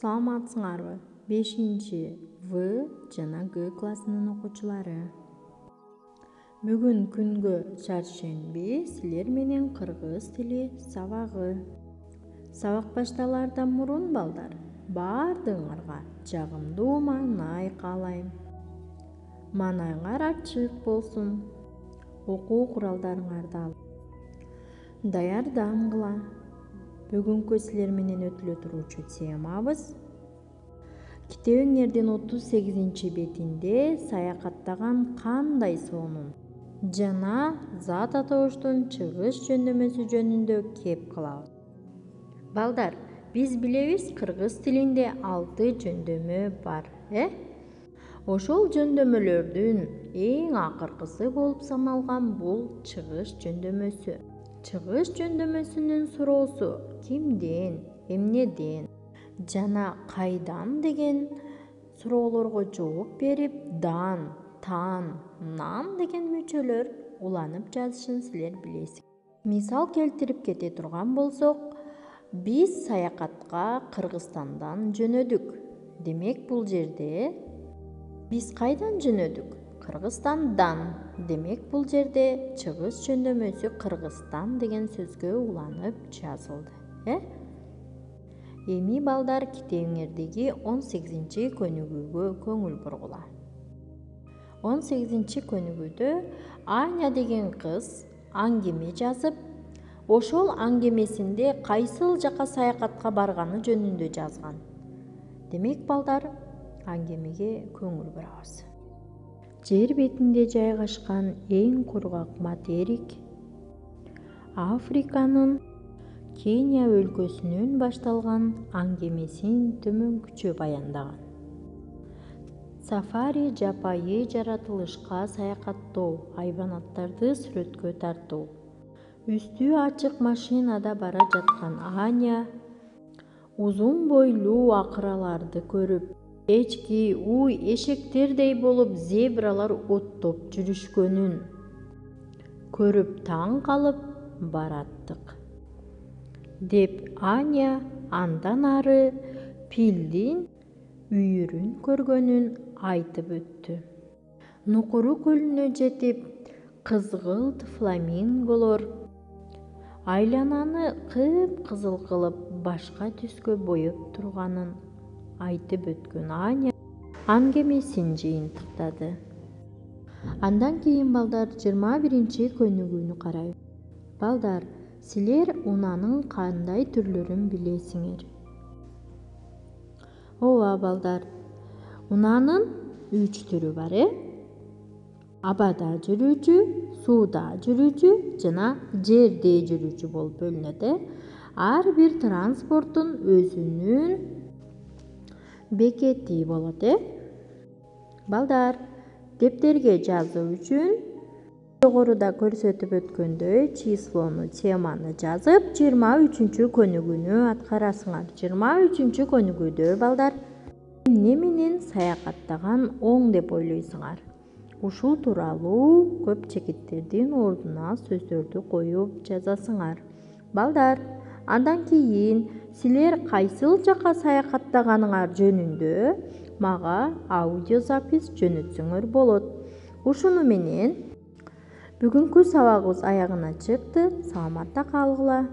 Саламатсыңарбы? 5 В жана Г классынын окуучулары. Бүгүн күнгө чаршемби силер менен кыргыз тили сабагы. Сабак башталаардан мурун балдар, баардыгыңарга жагымдуу маанай каалайм. Маанайыңар ачык болсун. Окуу куралдарыңарды алып, даярдангыла. Бүгүнкү силер менен өтүлө туруучу темабыз китебиңердин 38-бетинде саякаттаган кандай сонун жана зат атоштун чыгыш жөндөмөсү жөнүндө кеп кылабыз. Балдар, биз билебиз кыргыз тилинде 6 жөндөмө бар, Ошол жөндөмөлөрдүн эң акыркысы болуп саналган бул чыгыш жөндөмөсү. Чыгыш жөндөмөсүнүн суроосу кимден, эмнеден жана кайдан деген суроолорго жооп берип, дан, тан, нан деген мүчөлөр уланып жазышын силер билесиңер. Мисал келтирип кете турган болсок, биз саякатка Кыргызстандан жөнөдүк. Демек бул жерде биз кайдан жөнөдүк? Кыргызстандан. Демек бул жерде чыгыш жөндөмөсү Кыргызстан деген сөзгө уланып жазылды, Эми балдар китебиңердеги 18-көнүгүүгө көңүл бургула. 18-көнүгүүдө Аня деген кыз аңгеме жазып, ошол аңгемесинде кайсыл жака саякатка барганы жөнүндө жазган. Демек балдар, аңгемеге көңүл бурабыз. Жер бетинде жайгашкан эң кургак материк Африканын Кения өлкөсүнөн башталган аңгемесин төмөнкүчө баяндаган. Сафари жапайы жаратылышка саякаттоо, айбанаттарды сүрөткө тартуу. Үстү ачык машинада бара жаткан Аня узун бойлуу акыраларды көрүп, эчки уй эшектердей болуп зебралар оттоп жүрүшкөнүн көрүп таң калып бараттык, деп Аня андан ары пилдин үйүрүн көргөнүн айтып өттү. Нукуру көлүнө жетип, кызгылт фламинголор айлананы кып-кызыл кылып башка түскө боеп турганын айтып өткөн Аня аңгемесин жыйынтыктады. Андан кийин балдар 21-көнүгүүнү карайбыз. Балдар, силер унаанын кандай түрлөрүн билесиңер? Ооба балдар, унаанын 3 түрү бар, Абада жүрүүчү, сууда жүрүүчү жана жерде жүрүүчү болуп бөлүнөт. Ар бир транспорттун өзүнүн бекети болот, Балдар, дептерге жазуу үчүн жогоруда көрсөтүп өткөндөй числону, теманы жазып 23-көнүгүүнү аткарасыңар. 23-көнүгүүдө балдар эмне менен саякаттаган оң деп ойлойсуңар? Ушул тууралуу көп чекиттердин ордуна сөздөрдү коюп жазасыңар. Балдар, андан кийин силер кайсыл жака саякаттаганыңар жөнүндө мага аудиозапись жөнөтсөңөр болот. Ушуну менен бүгүнкү сабагыбыз аягына чыкты. Саламатта калгыла.